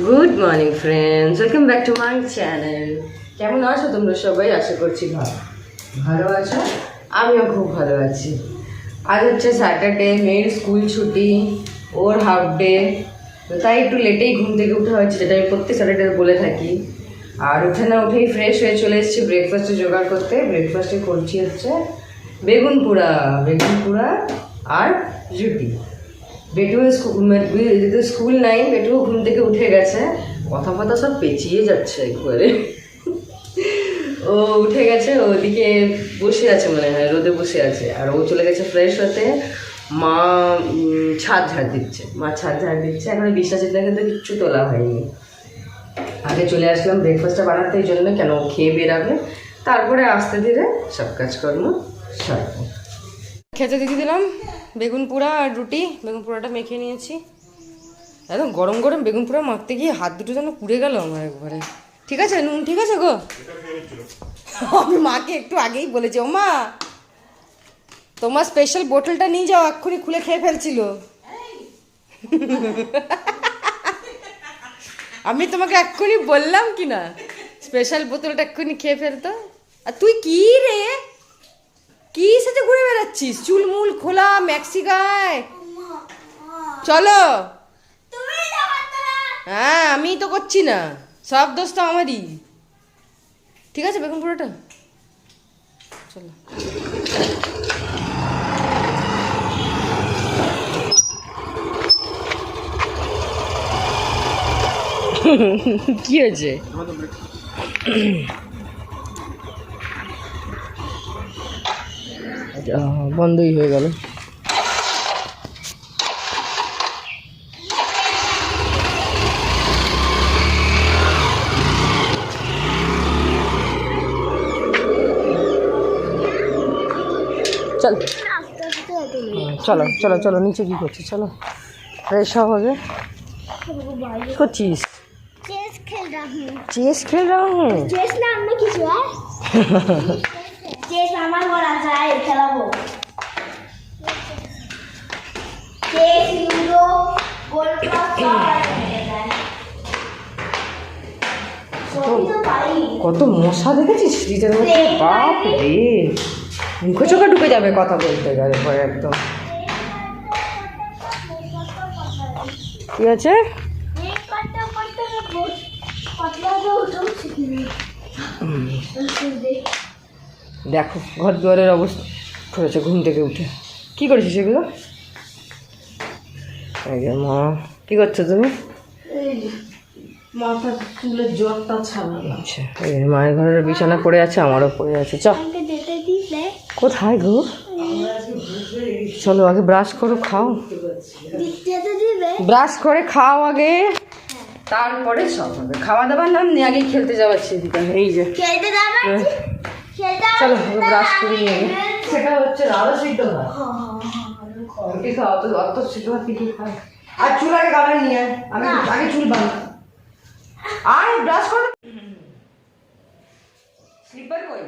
Good morning friends, welcome back to my channel. কেমন আছো তোমরা সবাই? আশা করছি ভালো আছো। আমিও খুব ভালো আছি। আজ হচ্ছে স্যাটারডে, মেয়ের স্কুল ছুটি, ওর হাফ ডে, তো তাই একটু লেটেই ঘুম থেকে উঠা হয়েছে, যেটা আমি প্রত্যেক স্যাটারডে বলে থাকি। আর উঠেই ফ্রেশ হয়ে চলে এসেছি ব্রেকফাস্টে জোগাড় করতে। ব্রেকফাস্টে করছি হচ্ছে বেগুন পোড়া আর রুটি। বেটু স্কুল নাই, বেটু ঘুম থেকে উঠে গেছে, কথা ফথা সব পেঁচিয়ে যাচ্ছে একবারে। ও উঠে গেছে, ওদিকে বসে আছে, মনে হয় রোদে বসে আছে, আর ও চলে গেছে ফ্রেশ হতে। মা ছাদ ঝাড় দিচ্ছে, এখনো বিশ্বাসের দেখে তো কিচ্ছু তোলা হয়নি। আগে চলে আসলাম ব্রেকফাস্টটা বানাতে, এই জন্য কেন খেয়ে বেরাবে, তারপরে আস্তে ধীরে সব কাজকর্ম সারবো। খেতে দিয়ে দিলাম বেগুন পোড়া আর রুটি। বেগুন পোড়াটা মেখে নিয়েছি, একদম গরম গরম বেগুন পোড়া মাখতে গিয়ে হাত দুটো যেন পুড়ে গেল আমার একবারে। ঠিক আছে, নুন ঠিক আছে গো? আমি মাকে একটু আগেই বলেছি, ও মা তোমার স্পেশাল বোতলটা নিয়ে যাও, এক্ষুনি খুলে খেয়ে ফেলছিল। আমি তোমাকে এক্ষুনি বললাম কি না, স্পেশাল বোতলটা এক্ষুনি খেয়ে ফেলতো। আর তুই কি রে, কি সাথে ঘুরে বেড়াচ্ছিস? চুলমুল খোলা, ম্যাক্সি গায়ে, চলো। হ্যাঁ, আমি তো করছি না, সব দোষ তো আমারই। ঠিক আছে, বেগুন পোড়াটা চলো। কি হয়েছে? বন্ধই হয়ে গেল। চল চলো চলো চলো, নিচে কি করছিস? চলো ফ্রেশ হবে। কি করছিস? चेस खेल रहा हूँ। चेस नाम में किसी है? चेस हमारे घर आ जाए चला वो। चेस लूडो गोल्ड কত মশা দেখেছিস ফ্রিজের মধ্যে? বাপ রে, মুখে চোখে ঢুকে যাবে কথা বলতে গেলে পরে একদম। কি আছে? দেখো ঘর দুয়ারের অবস্থা করেছে ঘুম থেকে উঠে। কি করেছিস এগুলো? মা কি করছো তুমি? মাথার চুলের জ্বরটা ছাড়ানো। আচ্ছা, মায়ের ঘরের বিছানা পড়ে আছে, আমারও পড়ে আছে। চ কোথায় গো? চলো আগে ব্রাশ করো, খাও। ব্রাশ করে খাও আগে, তারপরে সব হবে। খাওয়া দাওয়ার নাম নিয়ে আগেই খেলতে যাওয়ার সেদিকে। এই যে চলো ব্রাশ করে নিয়ে গে। সেটা হচ্ছে আরো সিদ্ধ ভাত। রুটি খাও, অত সিদ্ধ ভাত কি খাও? আর চুল আগে গালায় নিয়ে আমি আগে চুল বাঁধ আর ব্রাশ করো। স্লিপার কই?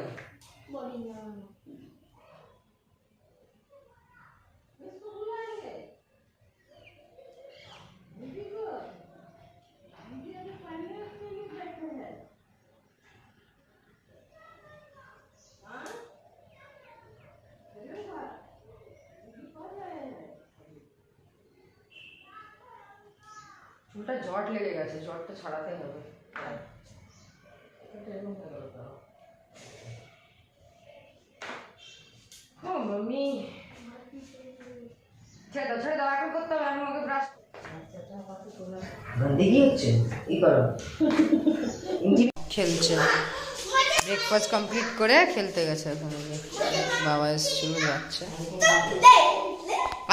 চুলটা জট লেগে গেছে, জটটা ছাড়াতে হবে। ও মাম্মি, ছেড়ে দাও, এখন করতে হবে। আমি আমাকে ব্রাশ গন্দিগি হচ্ছে, ই করো। খেলছে, ব্রেকফাস্ট কমপ্লিট করে খেলতে গেছে। এখন বাবা এসেছিল, যাচ্ছে।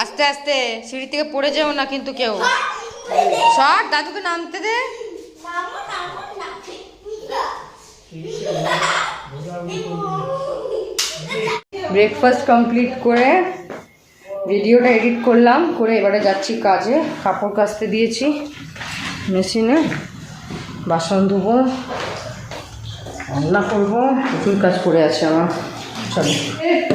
আস্তে আস্তে, সিঁড়ি থেকে পড়ে যাও না কিন্তু কেউ। সর, দাদুকে নামতে দে। ব্রেকফাস্ট কমপ্লিট করে ভিডিওটা এডিট করলাম, করে এবারে যাচ্ছি কাজে। কাপড় কাচতে দিয়েছি মেশিনে, বাসন ধুবো, রান্না করবো, প্রচুর কাজ পড়ে আছে আমার। চলো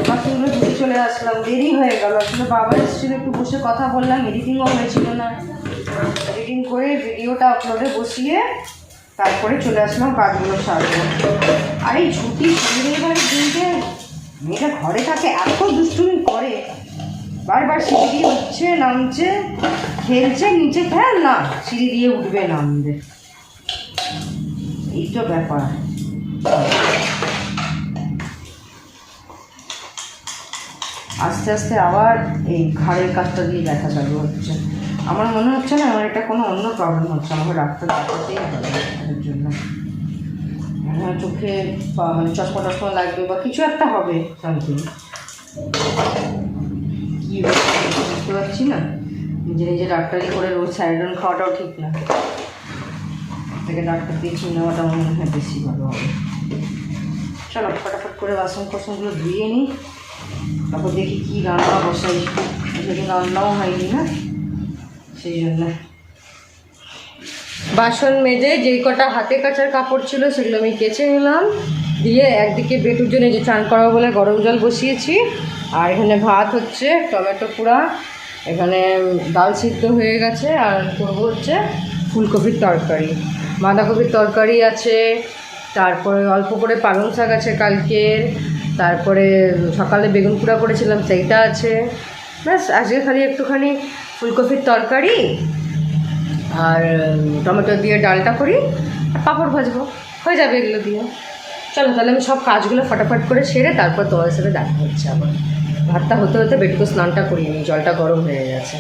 বাথরুমে ঢুকে চলে আসলাম, দেরি হয়ে গেল। আসলে বাবা এসেছিল, একটু বসে কথা বললাম, এডিটিংও হয়েছিল না। এডিটিং করে ভিডিওটা আপলোডে বসিয়ে তারপরে চলে আসলাম কাজগুলো সারবো। আর এই ছুটি শনিবারের দিনকে মেয়েটা ঘরে থাকে, এত দুষ্টুমি করে, বারবার সিঁড়ি দিয়ে উঠছে নামছে, খেলছে, নিচে ফেল না, সিঁড়ি দিয়ে উঠবে নামবে, এই তো ব্যাপার। আস্তে আস্তে আবার এই ঘাড়ের কাজটা দিয়ে ব্যথা চালু হচ্ছে। আমার মনে হচ্ছে না আমার এটা কোনো অন্য প্রবলেম হচ্ছে, আমাকে ডাক্তার দেখাতেই হবে এর জন্য। চোখে মানে চশমা টশমা লাগবে বা কিছু একটা হবে, সামথিং। কী বুঝতে পারছি না। নিজে নিজে ডাক্তারি করে রোজ স্যারিডন খাওয়াটাও ঠিক না, থেকে ডাক্তার দেখিয়ে নেওয়াটা আমার মনে হয় বেশি ভালো হবে। চলো ফটাফট করে বাসন কোসনগুলো ধুয়ে নিই, তারপর দেখি কী রান্না বসাই। সেদিন রান্নাও হয়নি না, সেই জন্য। বাসন মেজে যেই কটা হাতে কাচার কাপড় ছিল সেগুলো আমি কেচে নিলাম, দিয়ে একদিকে বেটুর জন্য যে চান করাবো বলে গরম জল বসিয়েছি। আর এখানে ভাত হচ্ছে, টমেটো পোড়া, এখানে ডাল সিদ্ধ হয়ে গেছে। আর করবো হচ্ছে ফুলকপির তরকারি, বাঁধাকপির তরকারি আছে, তারপরে অল্প করে পালং শাক আছে কালকের, তারপরে সকালে বেগুন পোড়া করেছিলাম সেইটা আছে। ব্যাস আজকে খালি একটুখানি ফুলকপির তরকারি আর টমেটো দিয়ে ডালটা করি আর পাঁপড় ভাজবো, হয়ে যাবে এগুলো দিয়ে। চলো তাহলে আমি সব কাজগুলো ফটাফট করে সেরে তারপর তোমাদের সাথে দেখা হচ্ছে আবার। ভাতটা হতে হতে বেটুকে স্নানটা করিয়ে নিই, জলটা গরম হয়ে গেছে।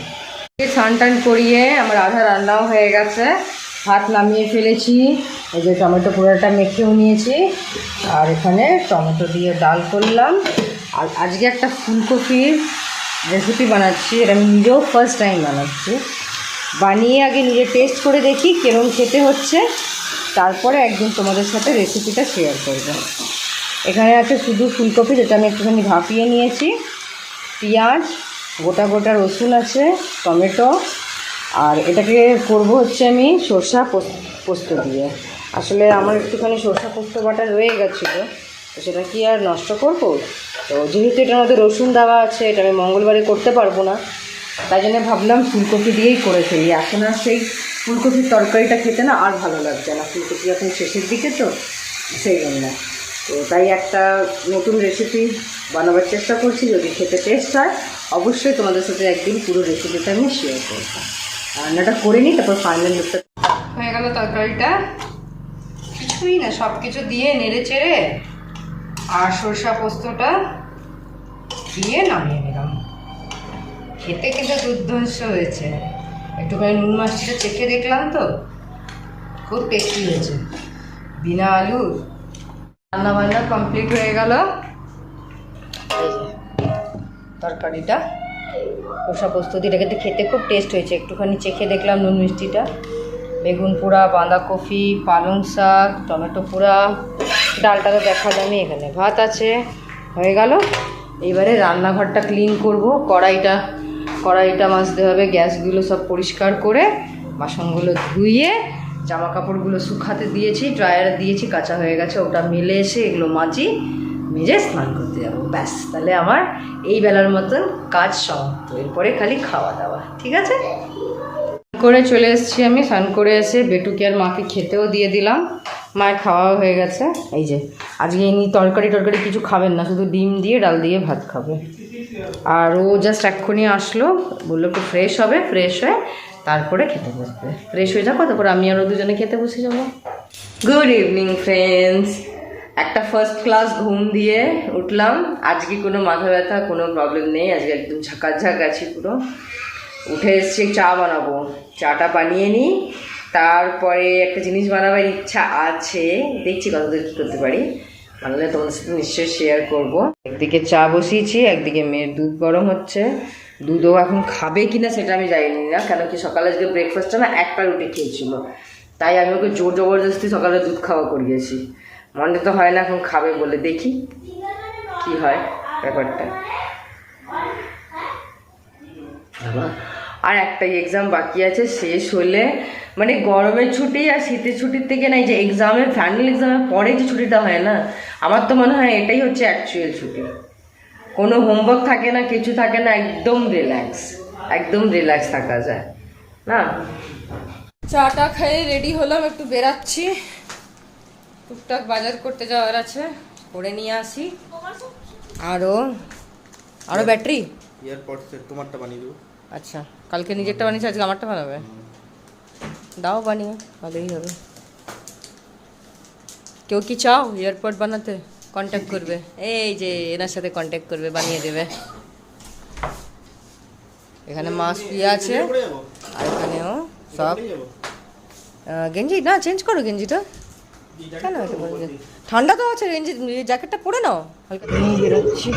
স্নান টান করিয়ে আমার আধা রান্নাও হয়ে গেছে, ভাত নামিয়ে ফেলেছি। এই যে টমেটো পোড়াটা মেখেও নিয়েছি, আর এখানে টমেটো দিয়ে ডাল করলাম। আর আজকে একটা ফুলকপির রেসিপি বানাচ্ছি, এটা আমি নিজেও ফার্স্ট টাইম বানাচ্ছি। বানিয়ে আগে নিজে টেস্ট করে দেখি কেরম খেতে হচ্ছে, তারপরে একদিন তোমাদের সাথে রেসিপিটা শেয়ার করব। এখানে আছে শুধু ফুলকপি, যেটা আমি একটুখানি ভাপিয়ে নিয়েছি, পেঁয়াজ, গোটা গোটা রসুন আছে, টমেটো, আর এটাকে করব হচ্ছে আমি সরষা পোস্ত দিয়ে। আসলে আমার একটুখানি সরষা পোস্ত বাটা রয়ে গেছিলো, তো সেটা কি আর নষ্ট করব? তো যেহেতু এটার মধ্যে রসুন দেওয়া আছে, এটা আমি মঙ্গলবারে করতে পারবো না, তাই জন্য ভাবলাম ফুলকপি দিয়েই করে ফেলি। এখন আর সেই ফুলকপির তরকারিটা খেতে না আর ভালো লাগছে না, ফুলকপি এখন শেষের দিকে তো সেই জন্য। তো তাই একটা নতুন রেসিপি বানাবার চেষ্টা করছি, যদি খেতে টেস্ট হয় অবশ্যই তোমাদের সাথে একদিন পুরো রেসিপিটা আমি শেয়ার করবো। রান্নাটা করে নিই, তারপর ফাইনাল লুকটা হয়ে গেল। তরকারিটা কিছুই না, সব কিছু দিয়ে নেড়ে চেড়ে আর সরষা পোস্তটা দিয়ে নামিয়ে নিলাম। খেতে কিন্তু দুর্ধর্ষ হয়েছে, একটুখানি নুন মাছটা চেখে দেখলাম তো, খুব টেস্টি হয়েছে বিনা আলুর। রান্না বান্না কমপ্লিট হয়ে গেল। এই যে তরকারিটা সরষা পোস্ত দিয়ে, এটা কিন্তু খেতে খুব টেস্ট হয়েছে, একটুখানি চেখে দেখলাম নুন মিষ্টিটা। বেগুন পোড়া, বাঁধাকপি, পালং শাক, টমেটো পোড়া, ডালটা তো দেখা যাবে। এখানে ভাত আছে, হয়ে গেল। এইবারে রান্নাঘরটা ক্লিন করব, কড়াইটা মাজতে হবে, গ্যাসগুলো সব পরিষ্কার করে, বাসনগুলো ধুয়ে, জামা কাপড়গুলো শুকাতে দিয়েছি, ড্রায়ারে দিয়েছি, কাঁচা হয়ে গেছে, ওটা মেলে এসে এগুলো মেজে স্নান করতে যাবো। ব্যাস, তাহলে আমার এই বেলার মতন কাজ সমাপ্ত। এরপরে খালি খাওয়া দাওয়া, ঠিক আছে? করে চলে এসেছি আমি, স্নান করে এসে বেটুকে আর মাকে খেতেও দিয়ে দিলাম, মায়ের খাওয়াও হয়ে গেছে। এই যে আজকে ইনি তরকারি কিছু খাবেন না, শুধু ডিম দিয়ে ডাল দিয়ে ভাত খাবে। আর ও জাস্ট এক্ষুনি আসলো, বললো একটু ফ্রেশ হবে, ফ্রেশ হয়ে তারপরে খেতে বসবে। ফ্রেশ হয়ে যাবো, তারপর আমি আরও দুজনে খেতে বসে যাবো। Good evening friends. একটা ফার্স্ট ক্লাস ঘুম দিয়ে উঠলাম, আজকে কোনো মাথা ব্যথা, কোনো প্রবলেম নেই, আজকে একদম ঝাঁকাঝাঁক আছি পুরো। উঠে এসছি, চা বানাবো, চাটা বানিয়ে নিই, তারপরে একটা জিনিস বানাবার ইচ্ছা আছে, দেখছি কতদূর কী করতে পারি, বানালে তোমাদের সাথে নিশ্চয়ই শেয়ার করবো। একদিকে চা বসিয়েছি, একদিকে মেয়ের দুধ গরম হচ্ছে। দুধও এখন খাবে কিনা সেটা আমি জানি না, কেন কি সকালে আজকে ব্রেকফাস্টটা না একটা রুটি খেয়েছিল, তাই আমি ওকে জোর জবরদস্তি সকালে দুধ খাওয়া করিয়েছি। মনে তো হয় না এখন খাবে বলে, দেখি কি হয় ব্যাপারটা। আর একটাই এক্সাম বাকি আছে, শেষ হলে মানে গরমের ছুটি আর শীতের ছুটির থেকে না, এই যে এক্সামের ফাইনাল এক্সামের পরে যে ছুটিটা হয় না, আমার তো মনে হয় এটাই হচ্ছে অ্যাকচুয়াল ছুটি, কোনো হোমওয়ার্ক থাকে না, কিছু থাকে না, একদম রিল্যাক্স থাকা যায় না। চাটা খেয়ে রেডি হলাম, একটু বেরাচ্ছি, টুকটাক বাজার করতে যাওয়ার আছে, করে নিয়ে আসি। আরো ব্যাটারি এয়ারপডসের তোমারটা বানিয়ে দেবো। আচ্ছা, কালকে নিজেরটা বানিয়েছে, আজকে আমারটা বানাবে? দাও বানিয়ে, ভালোই হবে। কেউ কি চাও এয়ারপড বানাতে? কন্ট্যাক্ট করবে, এই যে এনার সাথে কন্ট্যাক্ট করবে, বানিয়ে দেবে। এখানে মাছ পিয়া আছে, আর এখানেও সব। গেঞ্জি না চেঞ্জ করো, গেঞ্জিটা কেন এটা বলছে? ঠান্ডা তো আছে, গেঞ্জি জ্যাকেটটা পরে নাও হালকা। নিয়ে বেরোচ্ছি,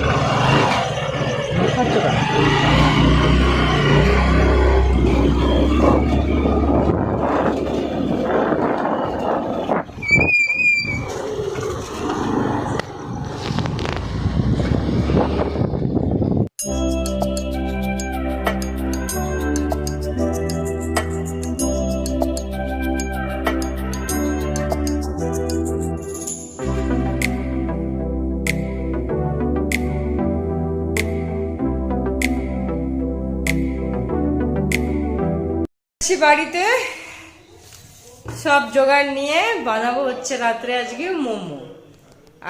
বাড়িতে সব জোগাড় নিয়ে বানাবো হচ্ছে রাত্রে আজকে মোমো,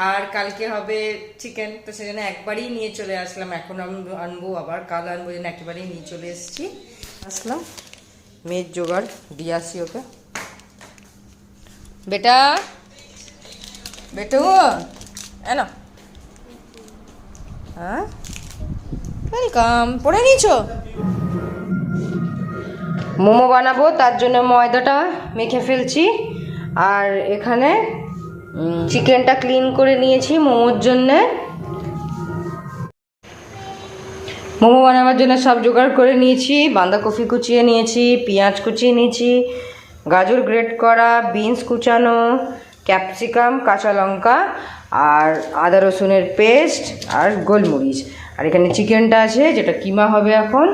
আর কালকে হবে চিকেন, তো সেজন্য একবারই নিয়ে চলে আসলাম। এখন আনবো আবার, কাল আনবো, যেন একেবারেই নিয়ে চলে এসেছি। আসলাম, মেয়ের জোগাড় দিয়ে আসি ওকে। বেটা বেটু এনো, হ্যাঁ ওয়েলকাম। পড়ে নিয়েছো? মোমো বানাবো, তার জন্য ময়দাটা মেখে ফেলছি, আর এখানে চিকেনটা ক্লিন করে নিয়েছি মোমোর জন্যে। মোমো বানাবার জন্য সব জোগাড় করে নিয়েছি, বাঁধাকপি কুচিয়ে নিয়েছি, পেঁয়াজ কুচিয়ে নিয়েছি, গাজর গ্রেট করা, বিনস কুচানো, ক্যাপসিকাম, কাঁচা লঙ্কা, আর আদা রসুনের পেস্ট, আর গোলমরিচ। আর এখানে চিকেনটা আছে, যেটা কিমা হবে এখন।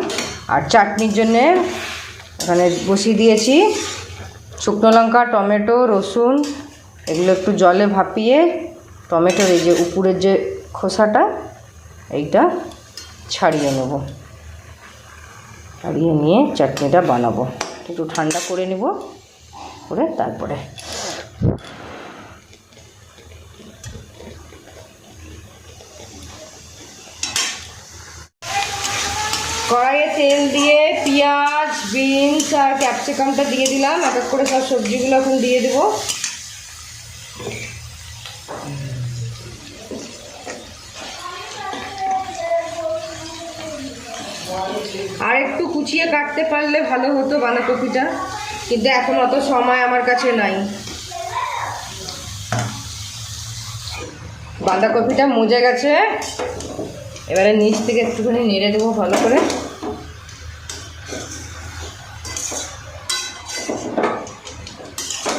আর চাটনির জন্যে এখানে বসিয়ে দিয়েছি শুকনো লঙ্কা, টমেটো, রসুন, এগুলো একটু জলে ভাপিয়ে, টমেটোর এই যে উপরের যে খোসাটা এইটা ছাড়িয়ে নেব, ছাড়িয়ে নিয়ে চাটনিটা বানাবো। একটু ঠান্ডা করে নেব, করে তারপরে কড়াইয়ে তেল দিয়ে পেঁয়াজ, বিনস আর ক্যাপসিকামটা দিয়ে দিলাম, এক এক করে সব সবজিগুলো এখন দিয়ে দেবো। আর একটু কুচিয়ে কাটতে পারলে ভালো হতো বাঁধাকপিটা, কিন্তু এখন অত সময় আমার কাছে নাই। বাঁধাকপিটা মজে গেছে, এবারে নিচ থেকে একটুখানি নেড়ে দেবো ভালো করে।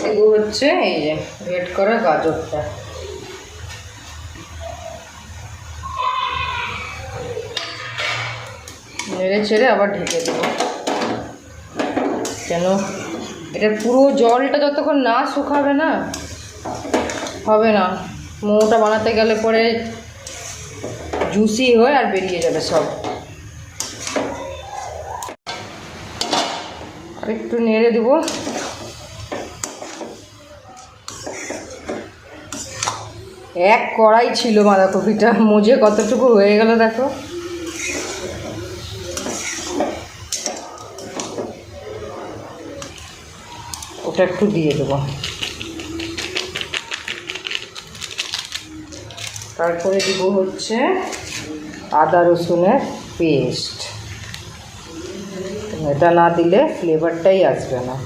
এগুলো হচ্ছে এই যে রেড করা গাজরটা, নেড়ে ছেড়ে আবার ঢেকে দেবো, কেন এটার পুরো জলটা যতক্ষণ না শুকাবে না হবে না। মোমোটা বানাতে গেলে পরে জুসি হয়ে আর বেরিয়ে যাবে সব। আর একটু নেড়ে দেবো। এক কড়াই ছিল বাঁধাকপিটা, মজে কতটুকু হয়ে গেল দেখো। ওটা একটু দিয়ে দেবো, তারপরে দিব হচ্ছে আদা রসুনের পেস্ট। এটা না দিলে ফ্লেভারটাই আসবে না।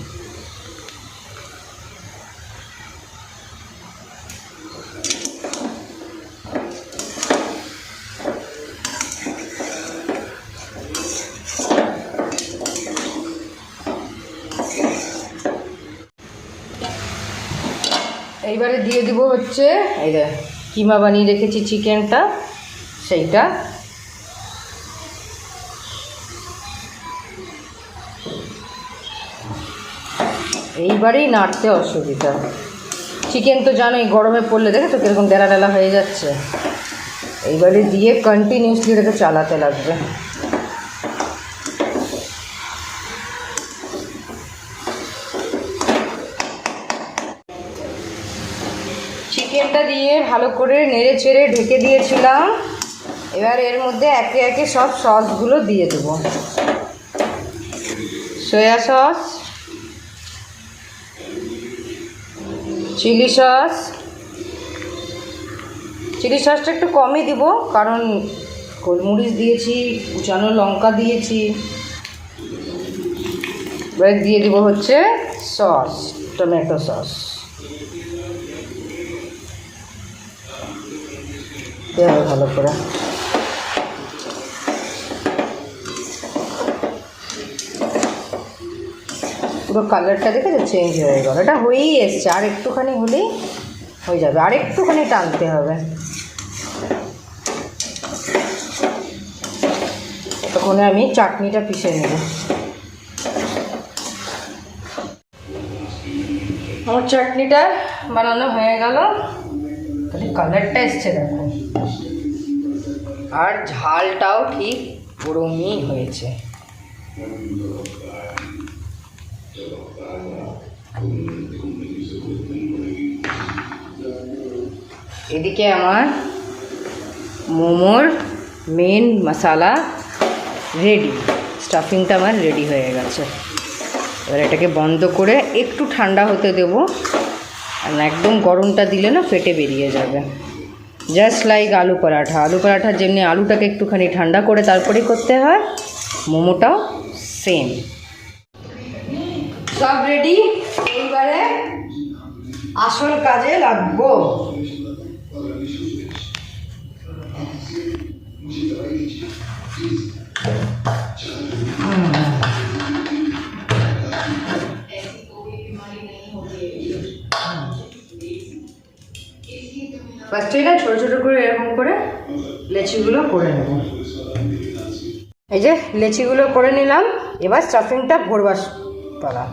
এইবারে দিয়ে দিব হচ্ছে এই যে কিমা বানিয়ে রেখেছি চিকেনটা, সেইটা। এইবারেই নাড়তে অসুবিধা, চিকেন তো জানোই গরমে পড়লে দেখে তো কীরকম ডেলা ডেলা হয়ে যাচ্ছে, এইবারে দিয়ে কন্টিনিউসলি এটাকে চালাতে লাগবে। চিকেনটা দিয়ে ভালো করে নেড়ে চেড়ে ঢেকে দিয়েছিলাম। এবার এর মধ্যে একে একে সব সসগুলো দিয়ে দেবো। Soya sauce, chilli sauce, chilli সসটা একটু কমই দিব কারণ গোলমরিচ দিয়েছি, কুচানো লঙ্কা দিয়েছি। এবার দিয়ে দিব হচ্ছে সস, টমেটো সস দেওয়া ভালো করে। পুরো কালারটা দেখে তো চেঞ্জ হয়ে গেল, এটা হয়েই এসছে, আর একটুখানি হলেই হয়ে যাবে, আর একটুখানি টানতে হবে। ততক্ষণে আমি চাটনিটা পিষে নেব। আমার চাটনিটা বানানো হয়ে গেল, তাহলে কালারটা এসছে দেখো, আর ঝালটাও ঠিক গরমই হয়েছে। এদিকে আমার মোমোর মেন মশলা রেডি, স্টাফিংটা আমার রেডি হয়ে গেছে। এবার এটাকে বন্ধ করে একটু ঠান্ডা হতে দেবো, আর একদম গরমটা দিলে না ফেটে বেরিয়ে যাবে। জাস্ট লাইক আলু পরাঠা, আলু পরাঠার যেমনি আলুটাকে একটুখানি ঠান্ডা করে তারপরেই করতে হয়, মোমোটাও সেম। সব রেডি, এইবারে আসল কাজে লাগবো। ফার্স্টে না ছোটো ছোটো করে এরকম করে লেচিগুলো করে নেব। এই যে লেচিগুলো করে নিলাম, এবার স্টাফিংটা ভরবার পালা।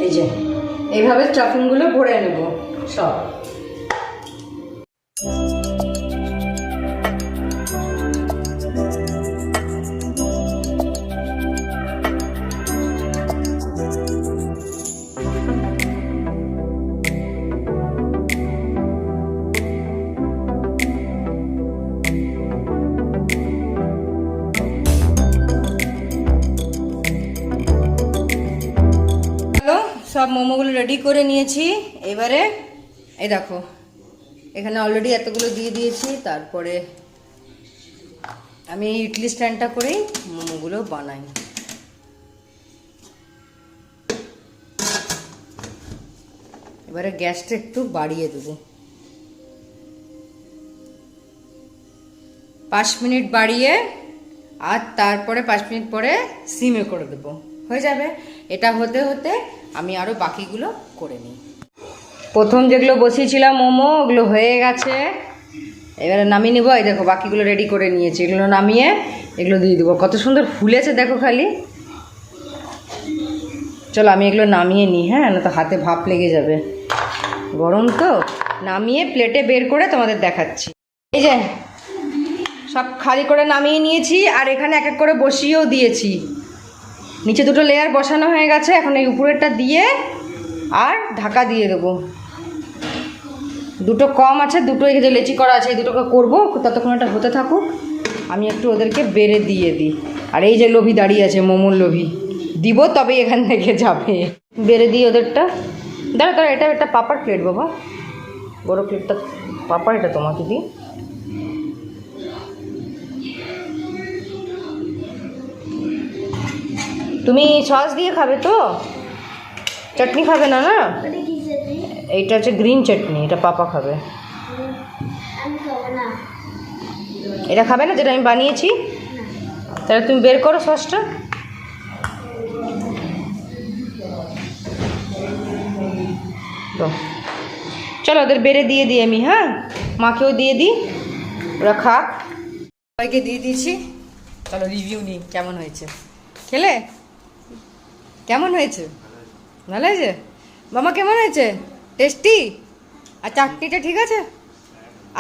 এই যে এইভাবে স্টাফিংগুলো ভরে নেব সব। সব মোমোগুলো রেডি করে নিয়েছি। এবারে এই দেখো এখানে অলরেডি এতগুলো দিয়ে দিয়েছি। তারপরে আমি ইডলি স্ট্যান্ডটা করেই মোমোগুলো বানাই। এবারে গ্যাসটা একটু বাড়িয়ে দেবো, 5 মিনিট বাড়িয়ে, আর তারপরে 5 মিনিট পরে সিমে করে দেবো, হয়ে যাবে। এটা হতে হতে আমি আরও বাকিগুলো করে নিই। প্রথম যেগুলো বসিয়েছিলাম মোমো ওগুলো হয়ে গেছে, এবারে নামিয়ে নেবো। এই দেখো বাকিগুলো রেডি করে নিয়েছি, এগুলো নামিয়ে এগুলো দিয়ে দেবো। কত সুন্দর ফুলেছে দেখো খালি। চলো আমি এগুলো নামিয়ে নিই, হ্যাঁ, না তো হাতে ভাপ লেগে যাবে, গরম তো। নামিয়ে প্লেটে বের করে তোমাদের দেখাচ্ছি। এই যে সব খালি করে নামিয়ে নিয়েছি, আর এখানে এক এক করে বসিয়েও দিয়েছি। নিচে দুটো লেয়ার বসানো হয়ে গেছে, এখন এই উপরেরটা দিয়ে আর ঢাকা দিয়ে দেবো। দুটো কম আছে, দুটো এই যে লেচি করা আছে এই দুটোকে করবো, ততক্ষণ এটা হতে থাকুক। আমি একটু ওদেরকে বেড়ে দিয়ে দিই। আর এই যে লোভি দাঁড়িয়ে আছে, মোমোর লোভি, দিব তবে এখান থেকে যাবে। বেড়ে দিই ওদেরটা। দাঁড়া দাঁড়া, এটা একটা পাপার প্লেট বাবা, বড় প্লেটটা পাপার, এটা তোমাকে দিই। তুমি সস দিয়ে খাবে তো? চাটনি খাবে না? না, ওটা কি চাটনি? এইটা হচ্ছে গ্রিন চাটনি, এটা পাপা খাবে। আমি খাবো না। এটা খাবে না যেটা আমি বানিয়েছি? তাহলে তুমি বের করো সসটা। তো চলো ওদের বেড়ে দিয়ে দিই আমি, হ্যাঁ মাকেও দিয়ে দিই, ওরা খাক। সবাইকে দিয়ে দিয়েছি, চলো রিভিউ নিই কেমন হয়েছে। খেলে কেমন হয়েছে? ভালো হয়েছে? মামা কেমন হয়েছে? টেস্টি? আর চাটনিটা ঠিক আছে?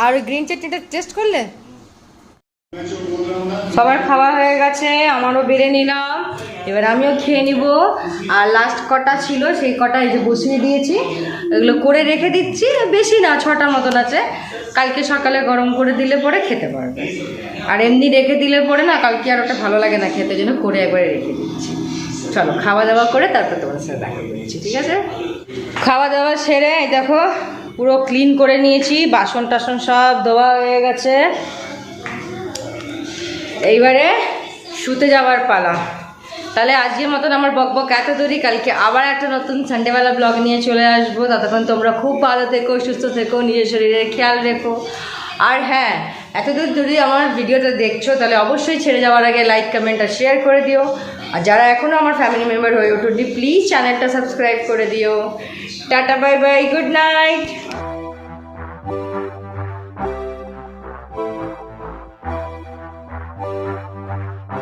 আর ওই গ্রিন চাটনিটা টেস্ট করলে? সবার খাওয়া হয়ে গেছে, আমারও বেড়ে নিলাম, এবার আমিও খেয়ে নিব। আর লাস্ট কটা ছিল সেই কটা এই যে বসিয়ে দিয়েছি, এগুলো করে রেখে দিচ্ছি, বেশি না 6টা মতন আছে, কালকে সকালে গরম করে দিলে পরে খেতে পারবে। আর এমনি রেখে দিলে পরে না কালকে আর ওটা ভালো লাগে না খেতে, জন্য করে একবারে রেখে দিচ্ছি। চলো খাওয়া দাওয়া করে তারপর তোমার সাথে দেখা করছি, ঠিক আছে? খাওয়া দাওয়া সেরে এই দেখো পুরো ক্লিন করে নিয়েছি, বাসন টাসন সব ধোয়া হয়ে গেছে। এইবারে শুতে যাওয়ার পালা। তাহলে আজকের মতন আমার বকবক এত দূরই, কালকে আবার একটা নতুন সানডেওয়ালা ব্লগ নিয়ে চলে আসবো। ততক্ষণ তোমরা খুব ভালো থেকো, সুস্থ থেকো, নিজের শরীরের খেয়াল রেখো। আর হ্যাঁ, এতদূর যদি আমার ভিডিওটা দেখছো তাহলে অবশ্যই ছেড়ে যাওয়ার আগে লাইক কমেন্ট আর শেয়ার করে দিও। আর যারা এখনও আমার ফ্যামিলি মেম্বার হয়ে ওঠোনি প্লিজ চ্যানেলটা সাবস্ক্রাইব করে দিও। Tata bye bye, good night.